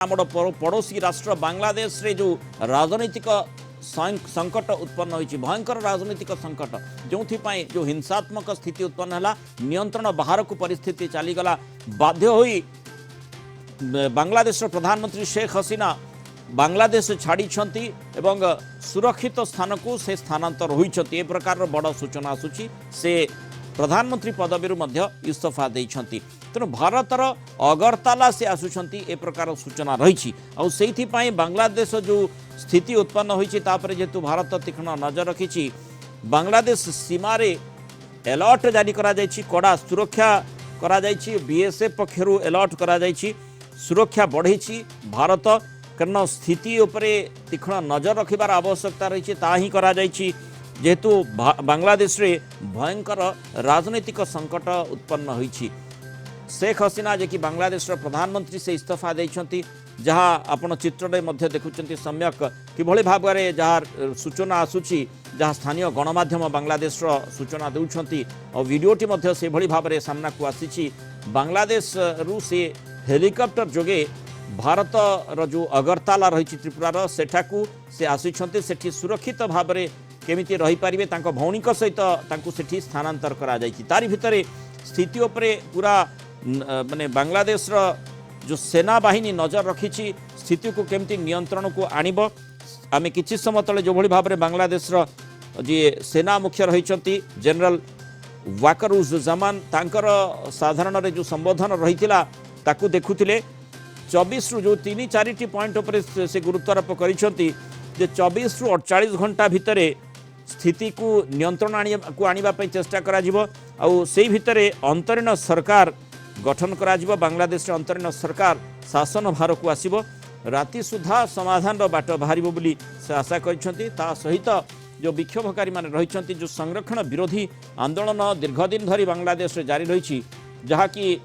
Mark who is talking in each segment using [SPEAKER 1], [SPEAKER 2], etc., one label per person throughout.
[SPEAKER 1] आमर पड़ोसी राष्ट्र बांग्लादेश रे जो राजनीतिक संकट उत्पन्न होती भयंकर राजनीतिक संकट जो जो हिंसात्मक स्थिति उत्पन्न है नियंत्रण बाहर को परिस्थिति चलीगला बाध्य होई बांग्लादेश प्रधानमंत्री शेख हसीना बांग्लादेश छाड़ी सुरक्षित स्थान को से स्थानांतर होती ए प्रकार बड़ सूचना आसूची से प्रधानमंत्री पदवी इस्तीफा देइछंती तेणु भारतर अगरताला से आसुछंती ए प्रकार सूचना रही बांग्लादेश जो स्थिति उत्पन्न होती जेतु भारत तीक्ष्ण नजर रखी बांग्लादेश सीमार अलर्ट जारी करा जायछि कड़ा सुरक्षा करा जायछि बीएसएफ पक्षरु अलर्ट करा जायछि सुरक्षा बढ़ी भारत कारण स्थिति उपरे तीक्ष्ण नजर रखिबार आवश्यकता रही ताही करा जायछि जेहेतु बांग्लादेश रे भयंकर राजनीतिक संकट उत्पन्न होइछि शेख हसीना जे कि बांग्लादेश प्रधानमंत्री से इस्तीफा देइछंती जहाँ आपण चित्र में देखुंट सम्यक किभली भाव में जहाँ सूचना आसूची जहाँ स्थानीय गणमाध्यम बांग्लादेश सूचना देउछंती और वीडियोटी से भली भाव में सामना को आसी बांग्लादेश रु से हेलिकॉप्टर जोगे भारत जो अगरताला रही त्रिपुरार सेठाकू से आसीछंती सेठी सुरक्षित भाव में केमिति रही पारिबे तांको भौणी सहित तांको सेठी स्थानांतर करा जायछि तारि भितरे स्थिति उपरे पूरा माने बांग्लादेश जो सेना बाहिनी नजर रखी स्थिति को केमती नियंत्रण को आणिब आम किछि समय तले जो भली भाव में बांग्लादेश जी सेना मुख्य रही जनरल वाकरुज्जामान तांकर साधारण रे जो संबोधन रही ताकू देखुथिले 24 रु जो 3-4 पॉइंट उपरे से गुरुत्वारोप करिसेंती जे 24 रु 48 घंटा भितरे स्थिति को नियंत्रण को आनिबा पई चेष्टा करा जिवो आउ सेही भितरे अंतरीण सरकार गठन करा जिवो बांग्लादेश रे अंतरीण सरकार शासन भार को आसीबो राति सुधा समाधान बाट बाहर बोली से आशा करिसेंती ता सहित जो विक्षोभकारी माने रहिसेंती जो संरक्षण विरोधी आंदोलन दीर्घदिन धरी बांग्लादेश रे जारी रही जहाँकि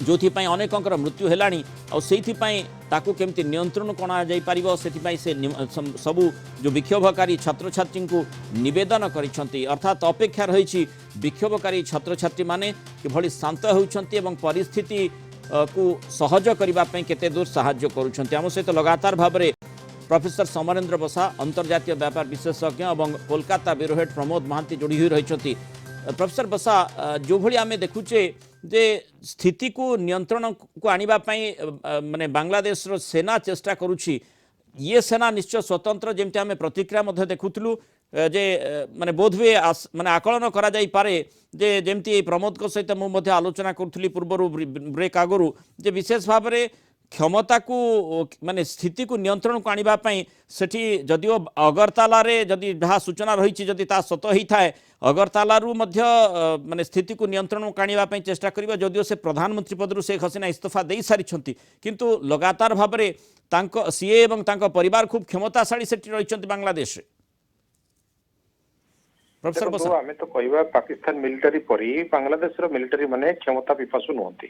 [SPEAKER 1] जो अनेकंकर मृत्यु हेलाणी और सेइथिपाई ताकू केमती नियंत्रण कणा जाई पारिबो सेथिपाई से सबु जो विक्षोभकारी छात्र छात्री को निवेदन करिसेंती अर्थात अपेक्षा रही विक्षोभकारी छात्र छात्री माने किभली शांत होउछंती एवं परिस्थिति को सहज करबा पई केते दूर सहाय्य करूछंती आम सहित लगातार भाव में प्रोफेसर समरेंद्र बसा अंतर्जातीय व्यापार विशेषज्ञ और कोलकाता ब्यूरो हेड प्रमोद महांती जोड़ी हुई रही प्रोफेसर बसा जो भली आमे देखुचे जे स्थिति को नियंत्रण को आनिबा पई माने बांग्लादेश रो सेना चेष्टा करुछि ये सेना निश्चय स्वतंत्र जेमति आमे प्रतिक्रिया मध्ये देखुथलु जे माने बोधवे माने आकलन करा जाई पारे जे जेमति प्रमोद को सहित मु मध्ये आलोचना करथुली पूर्वरु ब्रेक आगरु जे विशेष भाव में क्षमता को माने स्थिति को नियंत्रण को आनिबा पई सेठी जदिओ अगरताला रे जदि जहाँ सूचना रही जदि ता सत ही थाए अगरताला रु मध्य माने स्थिति को नियंत्रण को आनिबा पई चेष्टा करिबा जदिओ से प्रधानमंत्री पदरु शेख हसीना इस्तीफा दे सारिछंती किंतु लगातार भाव में तांको सीए एवं तांको परिवार खूब क्षमताशाली सेठी रहिछंती बांग्लादेश रे प्रोफेसर बसा
[SPEAKER 2] आमे तो कहबा पाकिस्तान मिलिटरी परी बांग्लादेश रो मिलिटरी माने क्षमता विपासु नहंती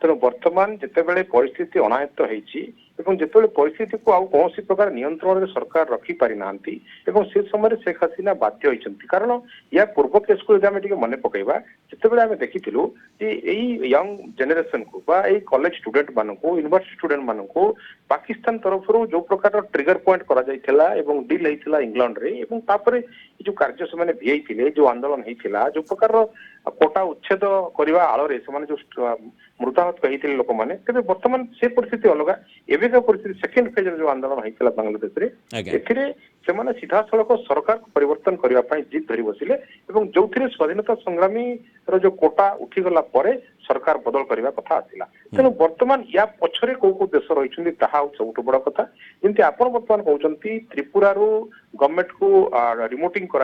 [SPEAKER 2] तेणु वर्तमान जितेबेले परिस्थिति अनायत्त होईची एवं जितेबेले परिस्थिति को आउ कौन प्रकार नियंत्रण में सरकार रखी पारि नांती एवं से समय शेख हसीना बाध्य होईचंती कारण या पूर्व केस को आमे टिके मने पकैबा जितेबेले आमे देखिथिलु जे एई यंग जनरेशन को बा एई कॉलेज स्टूडेंट मानन को यूनिवर्सिटी स्टूडेंट मानन को पाकिस्तान तरफ जो प्रकार ट्रिगर पॉइंट करा जाइथिला एवं डील हेइथिला इंग्लैंड रे एवं तापरे जो कार्य से माने भिइथिले जो आंदोलन हेइथिला जो प्रकार कोटा उच्छेद करवा आଳରେ ସେମାନେ जो मृताहत कही लोक मैंने तेज बर्तमान से परिस्थिति अलग एवं परिस्थिति सेकेंड फेज जो आंदोलन होता बांग्लादेश से सीधा सड़क सरकार को परिवर्तन करने जिद धरी बसिले जो स्वाधीनता संग्रामी जो कोटा उठीगला सरकार बदल करने कथा आसला तेणु बर्तमान या पछरे कौ देश रही सब बड़ कथा जमी आप बर्तमान कहते त्रिपुरा गवर्नमेंट को रिमोटिंग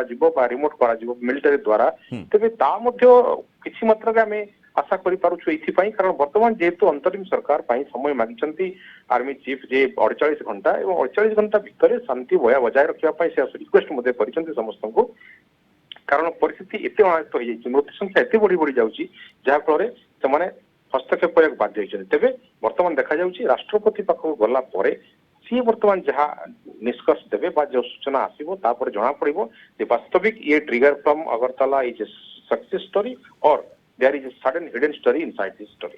[SPEAKER 2] रिमोट कर मिलिटरी द्वारा तेज किसी मात्रा में आशा करें कारण बर्तमान जेहेतु अंतरिम सरकार समय मागी आर्मी चीफ जे 48 घंटा और 48 घंटा भितर शांति बया बजाय रखापी से रिक्वेस्ट कर समस्त को कारण परिस्थिति एत अनायत्त हो जाए मृत्यु संख्या एत बढ़ी बढ़ी जाऊँगी जहाँफल से हस्तक्षेप करने बाध्य होते तेज बर्तमान देखा राष्ट्रपति पाखक गला सी बर्तमान जहाँ निष्कर्ष देवे जो सूचना आसो जना पड़ो वास्तविक ये trigger from Agartala is a success story और there is a sudden hidden story inside this story.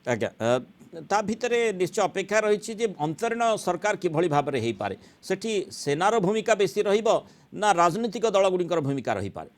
[SPEAKER 1] आज्ञा ता भितर निश्चय अपेक्षा रही जे अंतरीण सरकार किभली भाव में हो पारे सेठी सेनार भूमिका बेसी रहिबो ना राजनीतिक दलगुड़िकर भूमिका रही पारे।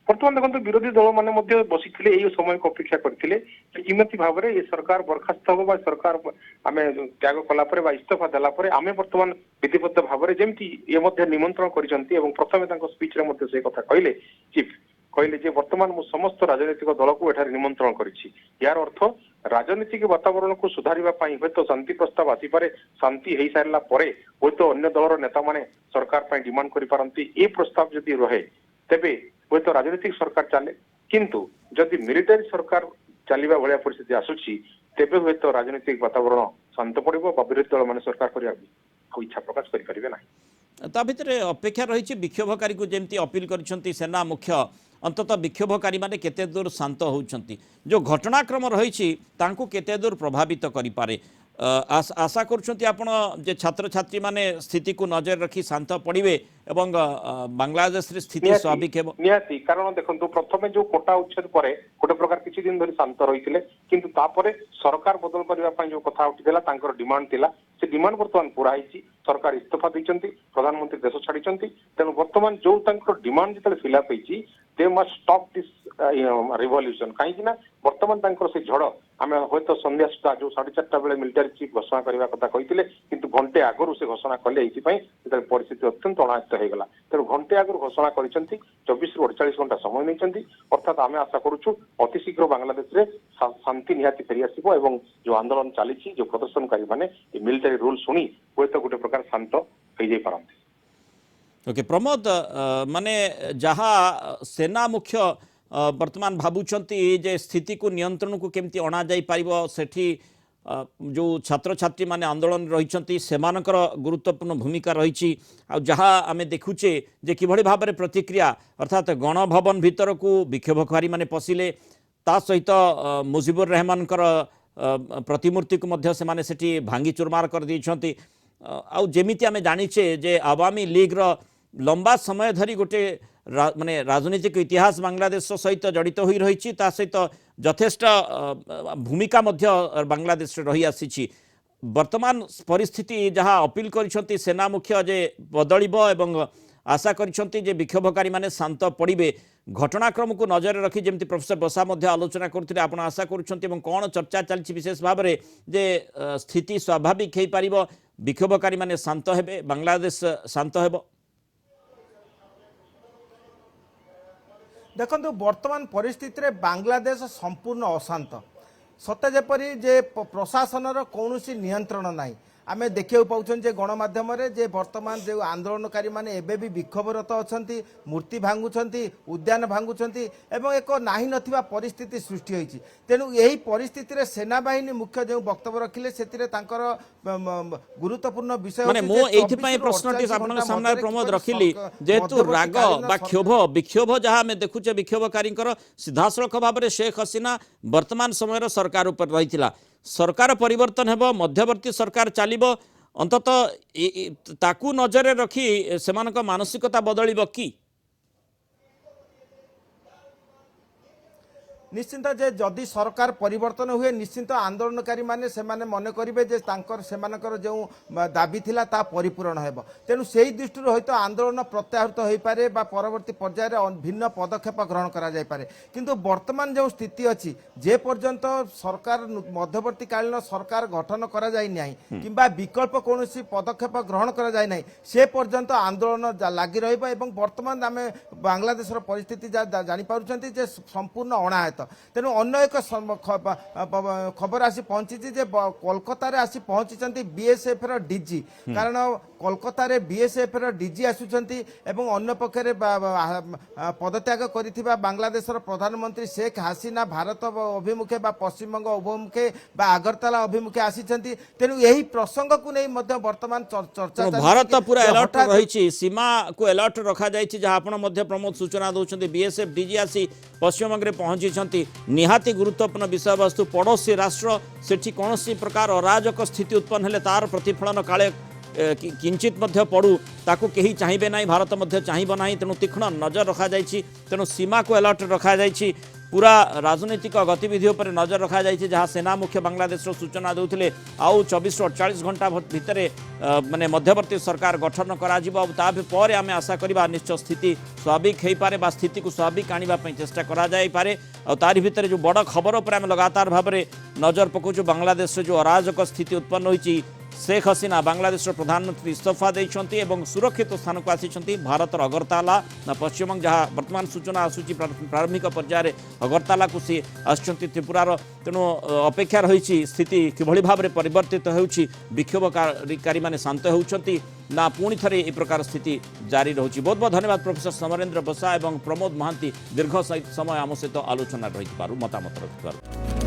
[SPEAKER 2] बर्तमान देखो विरोधी दल मैंने बसी यही समय को अपेक्षा करते इमती भाव में ये सरकार बर्खास्त हम सरकार आम त्याग कलापर इस्तीफा देलापर आम बर्तमान विधिबद्ध भाव में जमी ये निमंत्रण कर प्रथम स्पीच से कथा कहले चीफ कहले जे वर्तमान मु समस्त राजनीतिक दल को एठार निमंत्रण करिछि यार अर्थ राजनीतिक वातावरण को सुधारिबा पई होय तो शांति प्रस्ताव आसी पारे शांति हेई सारला परे होय तो अन्य दलर नेता माने सरकार पई डिमांड करि पारंती ए प्रस्ताव जदि रहे तेबे होय तो राजनीतिक सरकार चले किंतु जदि मिलिटरी सरकार चलिबा भलिया परिस्थिति आसुछि तेबे होय तो राजनीतिक वातावरण शांत पड़िबो बा विरोधी दल माने सरकार करिया इच्छा प्रकाश करि परिबे नाही।
[SPEAKER 1] ता भितर अपेक्षा रही विक्षोभकारी को जमी अपील कर सेना मुख्य अंतत विक्षोभकारी माने केते दूर शांत होउछंती जो घटनाक्रम रही केते दूर प्रभावित करिपारे आशा करुछंती आपण जे छात्र छात्री माने स्थिति को नजर रखी शांत पड़िबे एवं बांग्लादेश रे स्थिति स्वाभाविक हेबो
[SPEAKER 2] नियाती कारण देखंतु प्रथमे जो कोटा उच्छेद परे गोटे प्रकार किछि दिन धरि शांत रहिथिले किंतु तापरे सरकार बदल करबा पई जो कथा उठिदेला तांकर डिमांड थिला से डिमांड वर्तमान पूरा हिची सरकार इस्तीफा दैछंती प्रधानमंत्री देश छाडिछंती तेनु वर्तमान जो तांकर डिमांड जतले फिलअप हिची they must stop this revolution कहीं ना वर्तमान तांकर से झड़ आम हूँ तो संध्या सुधा जो 4:30 बेले मिलिटारी चीफ घोषणा करने कथा कहते किंतु घंटे आगु से घोषणा कले ये परिस्थिति अत्यंत अनायत्त होगा तेणु घंटे आगु घोषणा कर 24 ରୁ 48 घंटा समय नहीं अर्थात आम आशा करुचु अतिशीघ्र बांग्लादेश रे शांति निहाती फेरी आसो और जो आंदोलन चली जो प्रदर्शनकारी मैंने मिलिटारी रूल शुणी हूँ तो गोटे प्रकार शांत हो जाई पारंती।
[SPEAKER 1] ओके प्रमोद माने जहा सेना मुख्य वर्तमान भावुंट जे स्थिति को नियंत्रण को केमती अणा जाई पारिबो सेठी जो छात्र छात्री माने आंदोलन रही सेमानकर गुरुत्वपूर्ण भूमिका रही जहाँ आम देखुचे जे किभली भाव में प्रतिक्रिया अर्थात गणभवन भितर को विक्षोभकारी माने पशिले ता सहित मुजिबुर रहमान प्रतिमूर्ति को मध्य से माने सेठी भांगी चुरमार कर दी आउ जेमिति आमे जानिचे जे आवामी लीग रो लंबा समय धरी गोटे माने राजनीतिक इतिहास बांग्लादेश सहित जड़ित हो रही सहित यथेष्ट भूमिका मध्य बांग्लादेश रही आसी वर्तमान परिस्थिति जहाँ अपील करिसेंती सेना मुख्य जे बदलिबो एवं आशा करिसेंती जे विक्षोभकारी माने शांत पड़िबे घटनाक्रम को नजर रखी जमी प्रोफेसर बसा मध्य आलोचना करते आपण आशा करुछंती एवं कौन चर्चा चलछि विशेष भाव में जे स्थिति स्वाभाविक हो पारिबो विक्षोभकारी माने शांत हेबे बांग्लादेश शांत हेबो।
[SPEAKER 3] देखो वर्तमान परिस्थिति रे बांग्लादेश संपूर्ण अशांत सत्य जेपरी जे प्रशासन कौन नियंत्रण नाही आम देखा पाँच गणमाध्यम जे वर्तमान जो आंदोलनकारी माने एबे भी विक्षोभरत अच्छा मूर्ति भांगुंट उद्यान भांगुंट एवं एक नाही नथिबा परिस्थिति सृष्टि होईछि तेणु यही परिस्थिति रे सेनाबाहिनी मुख्य जो वक्तव्य रखिले सेतिरे तांकर गुरुत्वपूर्ण विषय
[SPEAKER 1] माने मो एथि पई प्रश्नटी आपन सामने प्रमोद रखिली जेतु राग बा क्षोभ विक्षोभ जहाँ आम देखुचे विक्षोभकारी सीधासलख भाव में शेख हसीना वर्तमान समय सरकार उपर रही सरकार परिवर्तन हेबो मध्यवर्ती सरकार चलिबो अंतत ताकू नजर रखी सेमानक मानसिकता बदलिबो कि
[SPEAKER 3] निश्चिंत जे जदि सरकार परिवर्तन हुए निश्चिंत आंदोलनकारी माने सेमाने मन करिवे जे तांकर सेमानकर जो दाबी थिला ता परिपूर्ण हेबो तेनु सेही दृष्टि हयतो आंदोलन प्रत्याहृत होई पारे बा परवर्ती पर्याय रे भिन्न पदक्षेप ग्रहण करा जाय पारे किंतु वर्तमान जो स्थिति अछि जे पर्यंत सरकार मध्यवर्ती कालीन सरकार गठन करा जाय नाही किंबा विकल्प कोनोसी पदक्षेप ग्रहण करा जाय नाही से पर्यंत आंदोलन लागि रहइबो एवं वर्तमान आमे बांग्लादेश रो परिस्थिति जानि पारुछंती जे संपूर्ण अणायत तेणु अन्य एक खबर आसी पहुंची कोलकाता रे आसी पहुंची बीएसएफ रो डीजी कारण कोलकाता रे बीएसएफ रो डीजी आसुचंती एवं अन्य पक्षरे पदत्याग करिथिबा बांग्लादेश रो प्रधानमंत्री शेख हसीना भारत अभिमुखे बा पश्चिम बंग अभिमुखे बा आगरतला अभिमुखे आसीचंती तेणु यही प्रसंग को नहीं मध्य वर्तमान चर्चा
[SPEAKER 1] भारत पूरा अलर्ट रही सीमा को अलर्ट रखा जायछि जहाँ आपण मध्य प्रमोद सूचना दौरान बीएसएफ डीजी आसी पश्चिम बंग में पहुंची निहाती गुरुत्वपूर्ण विषय वस्तु पड़ोसी राष्ट्र सेठी कौन प्रकार अराजक स्थिति उत्पन्न हेले तार प्रतिफलन काले किंचित मध्य पड़ू ताकू कहीं चाहिए ना भारत मध्य चाहिए ना तेणु तीक्ष्ण नजर रखा जायछि तेणु सीमा को अलर्ट रखा जायछि पूरा राजनीतिक गतिविधि पर नजर रखा जाइए जहाँ सेना मुख्य बांग्लादेश सूचना देते आउ 24 ରୁ 48 घंटा भितर माने मध्यवर्ती सरकार गठन कर आम आशा करवा निश्चय स्थिति स्वाभाविक हो पारे स्थिति को स्वाभाविक आने चेष्टा करारे तारि भितर जो बड़ खबर पर आम लगातार भाव में नजर पकाचु बांग्लादेश जो अराजक स्थिति उत्पन्न होती शेख हसीना बांग्लादेश प्रधानमंत्री इस्तीफा देते सुरक्षित स्थान को आसी भारत अगरताला ना पश्चिमबंग जहाँ वर्तमान सूचना आसूची प्रारंभिक पर्यायर अगरताला को सी आसुच्च त्रिपुरार तेणु अपेक्षा रही स्थिति किभली भाव में परिवर्तित होउछि विक्षोभकारी माने शांत होउछंती ना पुणी थे ए प्रकार स्थिति जारी रही बहुत बहुत धन्यवाद प्रोफेसर समरेंद्र बसा और प्रमोद महांती दीर्घ समय आम सहित आलोचना रही मतामत रखिबारु।